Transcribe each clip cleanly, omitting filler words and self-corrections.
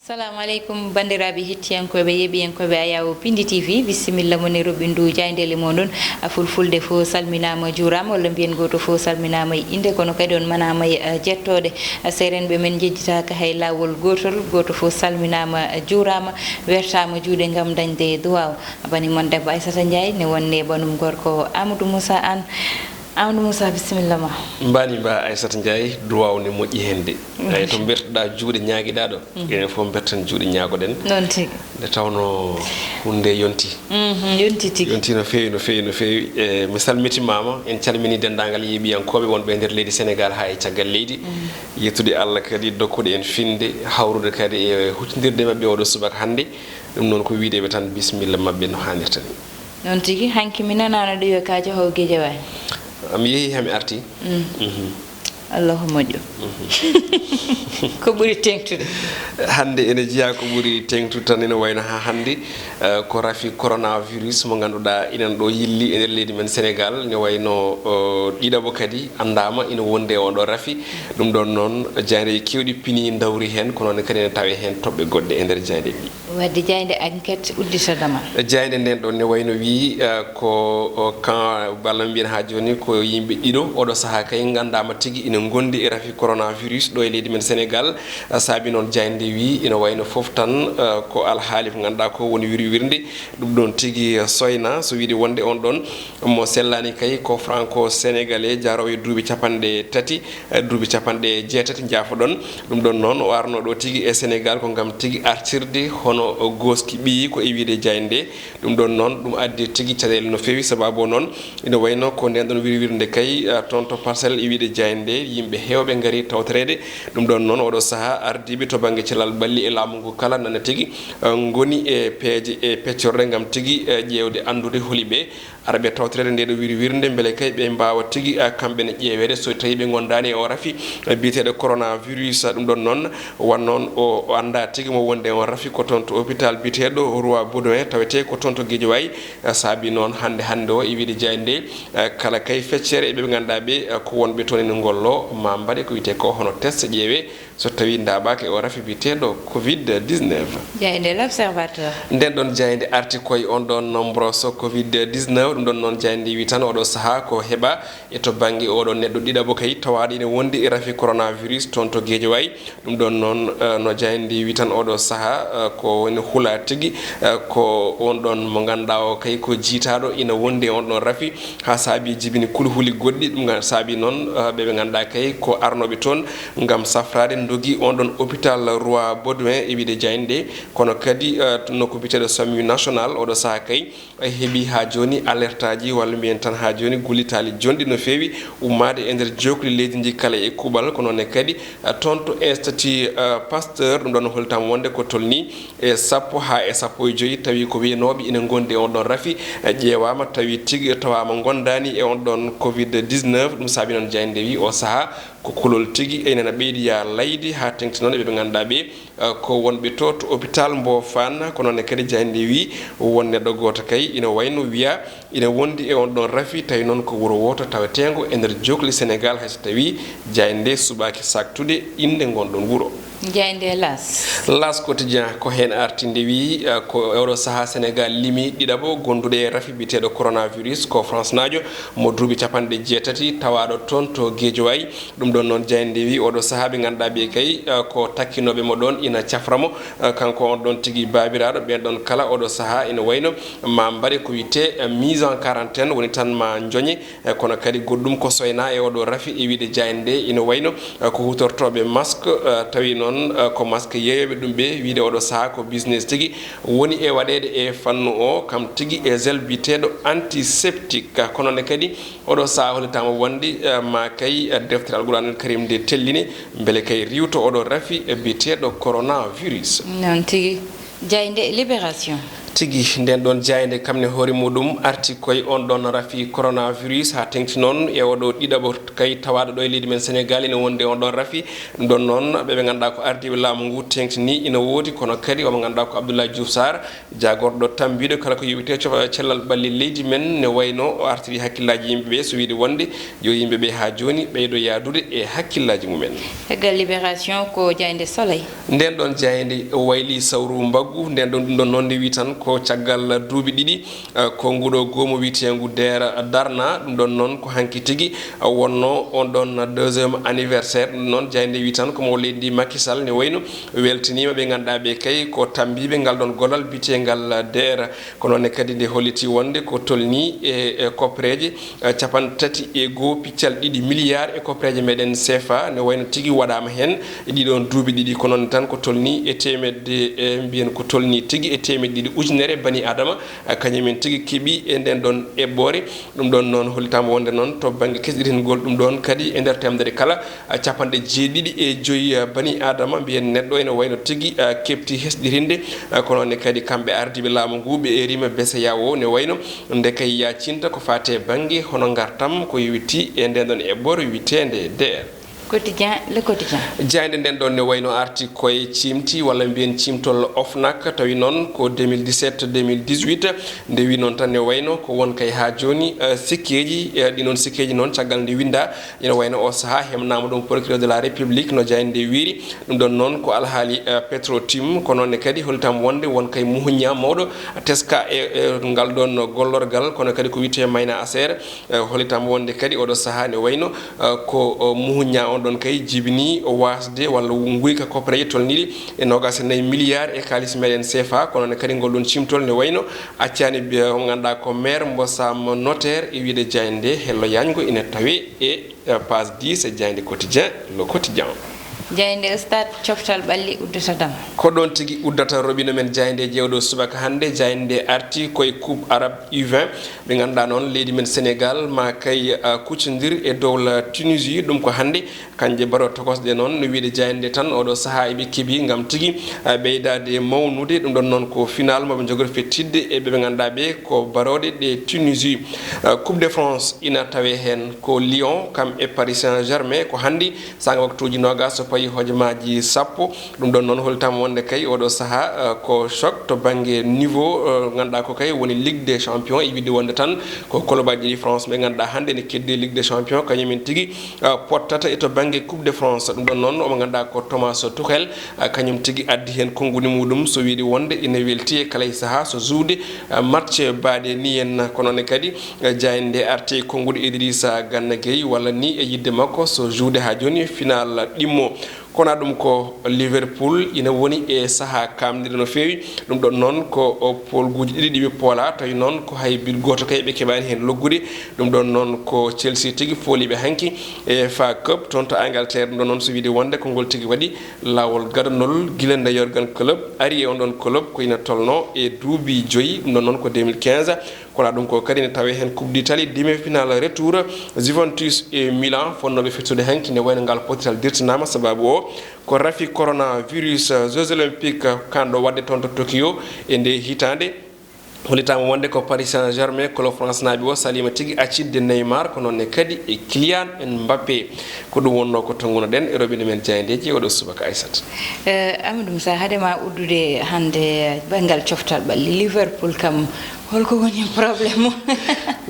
Assalamu alaikum bandiraɓe hettiyankoɓe yeɓiyankoɓe Ayawo Pindi TV bisimilla moni robindu jaydele moɗon fulfulde fo salminama juurama walla mbiyen goto fo salminama e inde kono kadi on manama e jettode serenɓe men jejjitaka hay lawol gotol goto fo salminama juurama wertama juuɗe gam dañde duwaw bani mon debbo Aissata Ndiaye ne wonne banum gorko Amadou Moussa Anne. Amadou Moussa bisimilla ma mbani mba Aissata Ndiaye duwaw ne moƴƴi hende ay to bertoɗa juuɗe ñaaguiɗa ɗo enen fof bertan juuɗe ñaagoɗen non tigui nde tawno hunde yonti yonti tigui yonti no fewi no fewi no fewi mi salmitimama en calmini dendagal yeeɓiyankoɓe wonɓe e nder leydi Sénégal ha e caggal leydi yettude Allah kadi dokkude en finde hawrude kadi e huccodirde mabɓe oɗo subaka hande ɗum noon ko wideɓe tan bisimilla mabɓe no hannirta ni non tigui hanki mi nanano ɗo yo kajo haw Guédiawaye mi yeehi hami arti allahu moƴƴo ko ɓuuri tengtude hande ene jeeya ko ɓuuri tengtude tan ene wayno ha hande ko rafi coronavirus mo ganduɗa inen ɗo yilli e nder leydi men Sénégal ne wayno ɗiɗaɓo kadi andama ina wonde e oɗo rafi ɗum ɗon noon jayde kewɗi pini dawri hen kono noon kadi ne tawe hen toɓɓe goɗɗe e nder jayde ɗi wadde jayde enquête udditadama jayde nden ɗon ne wayno wi ko kan balla mbiyen ha joni ko yimɓe ɗiɗo oɗo saaha kay gandama tigui ina gondi e rafi coronavirus ɗo e leydi men Sénégal saabi noon jayde wi ina wayno foof tan ko alhaali ko ganduɗa ko woni wirwirde ɗum ɗon tigui soyna so wiide wonde on ɗon mo sellani kay ko franco sénégalais jarowo e duuɓi capanɗe tati duuɓi capanɗe jeetati jaafoɗon ɗum ɗon noon o arno ɗo tigui e Sénégal ko gam tigui artirde hono goski ɓiyi ko e wiide jayde ɗum ɗon noon ɗum addi tigui caɗele no fewi sababu o noon ina wayno ko nden ɗon wirwirde kay toon to parcelle e wiide jayde yimɓe hewɓe gaari tawtorede ɗum ɗon noon oɗo saaha ardiɓe to banggue cellal balli e laamu ngu kala nana tigui goni e peeje e peccorde gam tigui ƴewde andude holiɓe araɓe tawtorede nde ɗo wirwirde beele kay ɓe mbawa tigui kamɓene ƴeewede so tawi ɓe gondani e o rafi biyeteɗo coronavirus ɗum ɗon noon wannoon o anda tigui mo wonde on rafi ko toon to hôpital biteɗo Roi Baudouin tawete ko toon to Guédiawaye saabi noon hande o e wiide jayde kala kay feccere eɓe ganduɗa ɓe ko wonɓe toon ene gollo ma mbaɗe ko wiyete ko hono test ƴeewe so tawi dabake o rafi biteɗo Covid-19 jayde l'observateur nden ɗon jayde arti koye on ɗon nombre so Covid-19 ɗum ɗon noon jayde wi tan oɗo saaha ko heeɓa e to banggue oɗo neɗɗo ɗiɗaɓo kay tawaɗo ine wondi e rafi coronavirus toon to Guédiawaye ɗum ɗon noon no jayde wi tan oɗo saaha ko woni huula tigui ko on ɗon mo ganduɗa o kay ko jiitaɗo ina wondi e on ɗon rafi ha saabi jibini kulhuli goɗɗi ɗum saabi noon ɓeɓe ganduɗa kay ko arnoɓe toon gam safrade dogui on ɗon hôpital Roi Baudouin e wiide jayde kono kadi nokku biteɗo SAMU national oɗo saaha kay heeɓi ha joni alerte aji walla mbiyen tan ha joni gullitali jonɗi no fewi ummade e nder jokli leydi ndi kala e kuuɓal ko noon kadi toon to institut Pasteur ɗum ɗon holtama wonde ko tolni e sappo ha e sappo e joyyi tawi ko wiyanoɓe ina gondi e on ɗon rafi ƴeewama tawi tigui tawama gondani e on ɗon Covid-19 ɗum saabi noon jayde wi o saaha ko kulol tigui enena ɓeydiya laydi ha tengti noon ɓe ganduɗa ɓe ko wonɓe to hôpital Mbo Fann ko noon kadi jayde wi won neɗɗo goto kay ina wayno wiya ina wondi e on ɗon rafi tawi noon ko wuuro woto tawetengo e nder jokli Sénégal hayso tawi jayde subaki saktude inde gonɗon wuuro jayde las quotidien ko hen arti nde wi ko oɗo saaha Sénégal limi ɗiɗaɓo gonduɗe e rafi biteɗo coronavirus ko France najo mo duuɓi capanɗe jeetati tawaɗo toon to Guédiawaye ɗum ɗon noon jayde wi oɗo saaha ɓe ganduɗa ɓe kay ko takkinoɓe mo ɗon ina caframo kanko on ɗon tigui babiraɗo ɓen ɗon kala oɗo saaha ina wayno ma mbaɗe ko wiyete mise en quarantaine woni tan ma joñe kono kadi goɗɗum ko soyna e oɗo rafi e wiide jayde ina wayno ko hutortoɓe masque tawi noon ko masque yeeyoɓe ɗum ɓe wiide oɗo saaha ko business tigui woni e waɗede e fannu o kam tigui e gel biteɗo antiseptique kono ne kadi oɗo saaha hollitama wonde ma kay deftere Alqouranul Karim nde telline beele kay riwto oɗo rafi biteɗo coronavirus non tigui jayde libération tigi nden ɗon jayde kamne hoore muɗum arti koye on ɗon rafi coronavirus ha tengti noon e oɗo ɗiɗaɓo kay tawaɗo ɗo e leydi men Sénégal ina wonde on ɗon rafi ɗum ɗon noon ɓeɓe ganduɗa ko ardiɓe laamu ngu tengtini ina woodi kono kadi omo ganduɗa ko Abdoulaye Diouf Sarr jagorɗo tambiɗo kala ko yiwite cellal ɓalli leydi men ne wayno o artiri hakkillaji yimɓeɓe so wiide wonde yo yimɓeɓe ha joni ɓeydo yadude e hakkillaji mumen. Egal libération ko jayde soleil nden ɗon jayde wayli sawru mbaggu nden ɗon ɗum ɗon noon nde wi tan ko caggal duuɓi ɗiɗi ko nguɗo goomu witegu Dera Darna ɗum ɗon noon ko hanki tigui wonno on ɗon deuxiéme anniversaire ɗum noon jayde wi tan komo leydi Macky Sall ne wayno weltanima ɓe ganduɗa ɓe kay ko tambiɓe ngal ɗon gollal bitegal Dera ko noonne kadi nde holliti wonde ko tolni e koppereje 33 piccal ɗiɗi milliards e koppereje meɗen CFA ne wayno tigui waɗama hen ɗiɗon duuɓi ɗiɗi ko noon tan ko tolni e temedde mbiyen ko tolni tigui e temedde ɗiɗi ujunere bani adama kañumen tigui keeɓi e nden ɗon eɓɓore ɗum ɗon noon hollitama wonde noon to banggue kesɗitingol ɗum ɗon kadi e nder temedere kala 75 bani adama mbiyen neɗɗo ene wayno tigui kepti hesɗirinde ko noonne kadi kamɓe ardiɓe laamu ngu ɓe erima BCEAO o ne wayno nde kay yacinta ko fate banggue hono gartam ko witti e nden ɗon eɓɓore witende DR quotidien le quotidien jayde nden ɗon ne wayno arti koye cimti walla mbiyen cimtol OFNAC tawi noon ko 2017 2018 nde wi noon tan ne wayno ko won kay ha joni sikkeji ɗi noon sikkeji noon caggal nde winda ina wayno o saaha hemnama ɗum procureur de la république no jayde nde wiiri ɗum ɗon noon ko alhaali Petrotim ko noonne kadi hollitam wonde won kay muhuña mawɗo teska e ngal ɗon gollorgal kono kadi ko wiyete Mayna Asere hollitam wonde kadi oɗo saaha ne wayno ko muhuña on ɗon kay jibini wasde walla guyka koppareje tolniɗi e 24 milliards e kalis meɗen CFA kono ne kadi ngol ɗon cimtol ne wayno accani ganduɗa ko maire Mbossam notaire e wiide jayde hello yañgo ina tawe e page 10 e jayde quotidien le quotidien jayde stade coftal ɓalli uddata dam ko ɗon tigui uddata robino men jayde jewɗo subaka hande jayde arti koye coupe arabe U20 ɓe ganduɗa noon leydi men Sénégal ma kay kuccodir e dowla Tunisie ɗum ko hande kanje baro tokosɗe noon no wiide jayde tan oɗo saaha eɓe keeɓi gam tigui ɓeydade mawnude ɗum ɗon noon ko final moɓe jogori fettidde e ɓe ganduɗa ɓe ko barode ɗe Tunisie coupe de France ina tawe hen ko Lyon kam e Paris Saint-Germain ko handi sanga waktuji nogas payi hojomaji sappo ɗum ɗon noon holtama wonde kay oɗo saaha ko choc to banggue niveau ganduɗa ko kay woni Ligue des Champions e wiide wonde tan ko clubaji ɗi France ɓe ganduɗa hande ne keddi Ligue des Champions kañumen tigui pottata e to banggue coupe de France ɗum ɗon noon omo ganduɗa ko Thomas Tuchel kañum tigui addi hen konngudi muɗum so wiide wonde ina welti e kala saaha so juude match baɗe ni en ko noonne kadi jayde arte konngudi Idrissa Gana Gueye walla ni e yidde makko so juude ha joni final ɗimmo kono ɗum ko Liverpool ina woni e saaha kamnide no fewi ɗum ɗon noon ko polguji ɗiɗi ɗiɓe poola tawi noon ko hay bil goto kay ɓe keɓani hen loggude ɗum ɗon noon ko Chelsea tigui fooliɓe hanki e FA Cup toon to Angleterre ɗum ɗon noon so wiide wonde ko ngol tigui waɗi lawol gadanol guila nde Jurgen Klopp ari e on ɗon club ko ina tolno e duuɓi 5 ɗum ɗon noon ko 2015 kono ɗum ko kadi ne tawe hen coupe d'Italie demi-finale retour Juventus e Milan fonnoɓe fettude hanki ne wayno ngal potital dirtinama sababu o ko rafi coronavirus Jeux olympiques kanɗo wadde toon to Tokyo e nde hitande hollitama wonde ko Paris Saint-Germain club France naaɓe o salima tigui accidde Neymar ko noonne kadi e Kylian Mbappé ko ɗum wonno ko tonguno ɗen e roɓine men jayndeji oɗo subaka Aissata Amadou Moussa haadema uddude hande banggal coftal ɓalli Liverpool kam holko woni probléme o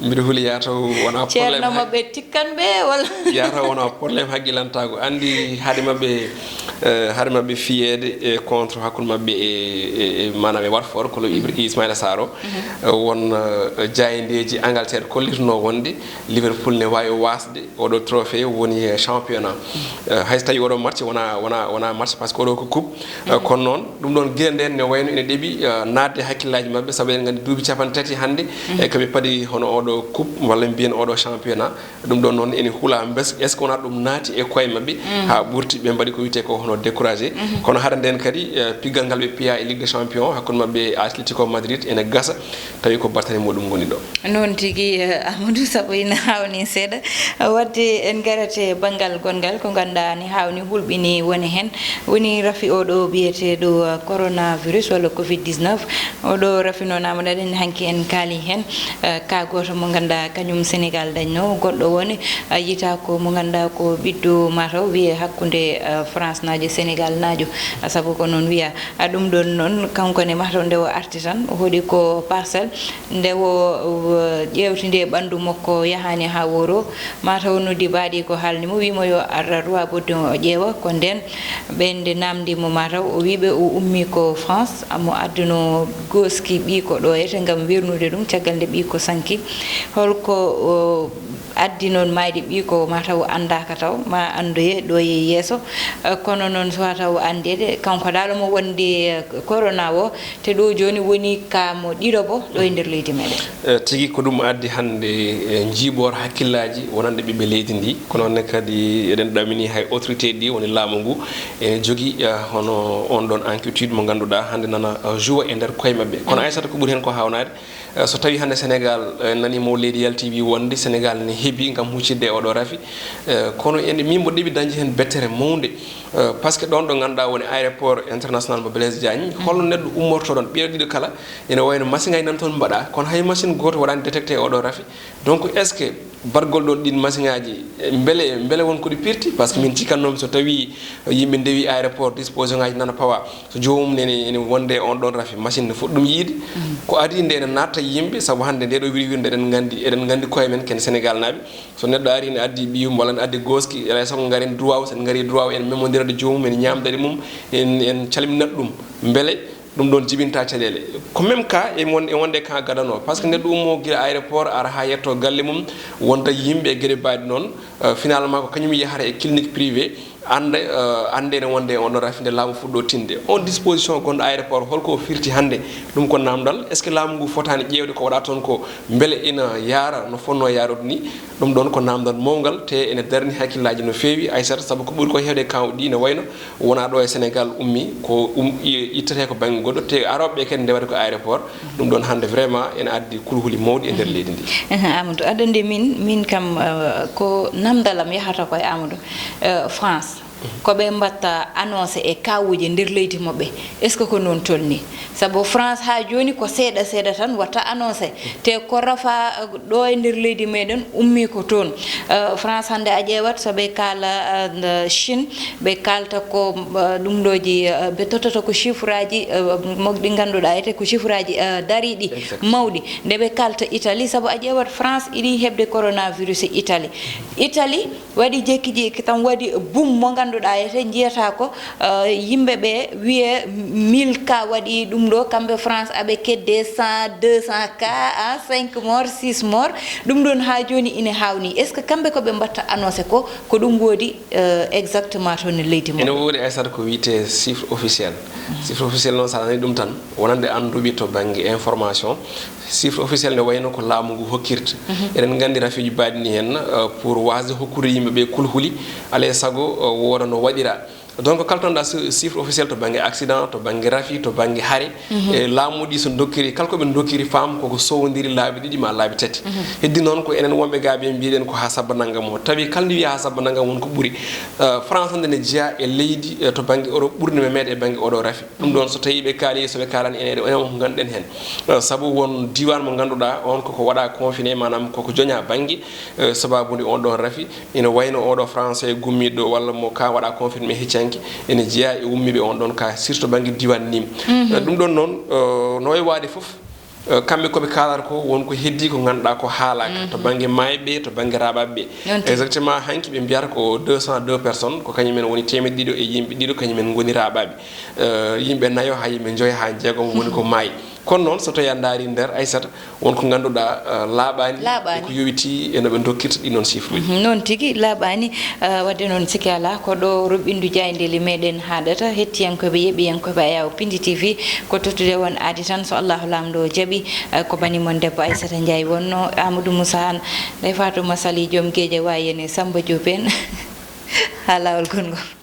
mbiɗa huuli yata wona probléme ceerno mabɓe tikkan ɓe walla yata wona probléme hagguilantago andi haade mabɓe fiyede e contre hakkude mabɓe e manam e Watford kolo Ismaïla Sarr o won jayendeji Angleterre kollituno wonde Liverpool ne wawi wasde oɗo trophée woni championnat hayso tawi oɗo match wona match par ce que oɗo ko coupe kono noon ɗum ɗon guila nden ne wayno ene ɗeeɓi nadde hakkillaji mabɓe saabu en gandi duuɓi tati hande e ko ɓe paadi hono oɗo coupe walla mbiyen oɗo championnat ɗum ɗon noon ene huula bes est ce que wona ɗum naati e koye mabɓe ha ɓurti ɓe mbaɗi ko wiyete ko hono découragé kono hara nden kadi piggal ngal ɓe piya e ligue des champions hakkude mabɓe Atlético Madrid ene gasa tawi ko battane muɗum goni ɗo noon tigui Amadou saabu ina hawni seeɗa wadde en garate banggal gongal ko ganduɗa ni hawni hulɓini woni hen woni rafi oɗo biyeteɗo coronavirus walla covid 19 oɗo rafi noon Amadou aɗen hanki en kaali hen ka goto mo ganduɗa kañum Sénégal dañno goɗɗo woni yita ko mo ganduɗa ko ɓiɗɗo mataw wiye hakkude France najo Sénégal najo saabu ko noon wiya ɗum ɗon noon kankone mataw nde o arti tan o hooɗi ko parcelle nde o ƴewtide ɓandu makko yahani ha woro mataw noddi baaɗi ko haalnimo wimo yo ar roi bodde o ƴeewa ko nden ɓende namdimo mataw o wiɓe o ummi ko France mo adduno goski ɓiiko ɗo ete gam wernude ɗum caggal nde ɓiiko sanki holko addi noon mayde ɓiiko mataw andaka taw ma andoye ɗo e yeeso kono noon so taw andede kanko dalo mo wonde corona o te ɗo joni woni ka mo ɗiɗoɓo ɗo e nder leydi meɗen tigui ko ɗum addi hande jiibor hakkillaji wonande ɓiɓɓe leydi ndi kono ne kadi eɗen ɗamini hay autorité ɗi woni laamu ngu ene jogui hono on ɗon inquiétude mo ganduɗa hande nana joua e nder koye mabɓe kono aysata ko ɓuuri hen ko hawnade so tawi hande Sénégal nanimo leydi yaltiwi wonde Sénégal ne heeɓi gam huccidde oɗo rafi kono ene min mbo ɗeɓi dañde hen bettere mawde par ce que ɗon ɗo ganduɗa woni aéroport international mo Blaise Diagne holno neɗɗo ummorto ɗon ɓeeɗo ɗiɗo kala ene wayno machine ngaji nan toon mbaɗa kono hay machine goto waɗani détecté oɗo rafi donc est ce que bargol ɗon ɗin machine ngaji beele won koɗi pirti par ce que min cikkannomi so tawi yimɓe ndewi aéroport disposition ngaji nana pawa so jomum ene wonde on ɗon rafi machine ne fuɗɗi ɗum yiide ko adi nde ene natta yimɓe saabu hande nde ɗo wirde eɗen gandi koye men ken Sénégal naaɓe so neɗɗo ari ne addi ɓiyum walla ne addi goski alay saago garen droit sen gari droit en memodirade jomum en ñamdade mum en calminat ɗum beele ɗum ɗon jibinta caɗele ko même cas e wonde ka gadano par ce que neɗɗo ummo guila aéroport ara ha yetto galle mum wonta yimɓe e gueɗe mbaɗi noon finalement ko kañum yahata e clinique privé ande ne wonde on ɗo rafinde laamu fuɗɗo tinde on disposition gonɗo aéroport holko firti hande ɗum ko namdal est ce que laamu ngu fotani ƴewde ko waɗa toon ko beele ina yaara no fonno yarude ni ɗum ɗon ko namdal mawgal te ene darni hakkillaji no feewi aysata saabu ko ɓuuri ko hewde kaw ɗi ne wayno wona ɗo e Sénégal ummi ko ittete ko banggue goɗɗo te aroɓeɓe kadi ndewata ko aéroport ɗum ɗon hande vraiment ene addi kulhuli mawɗi e nder leydi ndi Amadou aɗande min kam ko namdalam yahata koye Amadou France ko ɓe mbatta annoncé e kawuji nder leydi mabɓe est ce que ko noon tolni saabu France ha joni ko seeɗa seeɗa tan watta annoncé te ko rafa ɗo e nder leydi meɗen ummi ko toon France hande a ƴewat soɓe kaala Chine ɓe kalta ko ɗum ɗoji ɓe tottata ko chiffre aji moɗi ganduɗa ete ko chiffre aji dariɗi mawɗi nde ɓe kalta Italie saabu a ƴewat France iɗi hebde coronavirus e Italie waɗi jekki jekki tan waɗi boum mo ganduɗa ete jiyata ko yimɓeɓe wiye 1000 cas waɗi ɗum ɗo kamɓe France aɓe kedde 100 200 cas 5 mort 6 mort ɗum ɗon ha joni ine hawni est ce que kamɓe koɓe mbatta annoncé ko ɗum woodi exactement toon e leydi mo ene woodi aysata ko wiyete chiffre officiel chiffre officiel noon sa nani ɗum tan wonande anduɓe to banggue information chiffre officiel ne wayno ko laamu ngu hokkirta eɗen gandi rafiji mbaɗi ni hen pour wasde hokkude yimɓeɓe kulhuli alay saago woda no waɗira donc kala tonɗa chiffre officiel to banggue accident to banggue rafi to banggue haare e laamuɗi so dokkiri kala koɓe dokkiri faam koko sowodiri laabi ɗiɗi ma laabi tati heddi noon ko enen wonɓe gaaɓe mbiɗen ko ha sabba naggam o tawi kala nde wiya ha sabba naggam won ko ɓuuri France hande ne jeeya e leydi to banggue Europe ɓurde me meeɗe e banggue oɗo rafi ɗum ɗon so tawi ɓe kaali soɓe kalani enen ko ganduɗen hen saabu won diwan mo ganduɗa on koko waɗa confiné manam koko joña banggue sababude on ɗon rafi ina wayno oɗo français gummiɗo walla mo ka waɗa confiné heccan ene jeeya e ummiɓe on ɗon ka surtout banggue diwan nim ɗum ɗon noon no way waade foof kamɓe koɓe kalata ko wonko heddi ko ganduɗa ko haalaka to banggue mayɓe to banggue raɓaɓeɓe exactement hanki ɓe mbiyata ko 202 personnes ko kañumen woni temedde ɗiɗo e yimɓe ɗiɗo kañumen goni raɓaɓe yimɓe nayo ha yimɓe joya ha jeegom woni ko maayi kono noon so tawi a daari nder Aissata wonko ganduɗa laaɓani ko yowiti eno ɓe dokkirta ɗi noon chiffre uji noon tigui laaɓani wadde noon sikki ala ko ɗo Roɓindu Diaydeli meɗen haɗata hettiyankoɓe yeeɓiyankoɓe Ayaw Pindi TV ko tottude won aadi tan so Allahu lamɗo jaaɓi ko banimon debbo Aissata Ndiaye wonno Amadou Moussa an ndey Fatouma Sali joom gueeƴe wayene Samba Diop en ha lawol gongo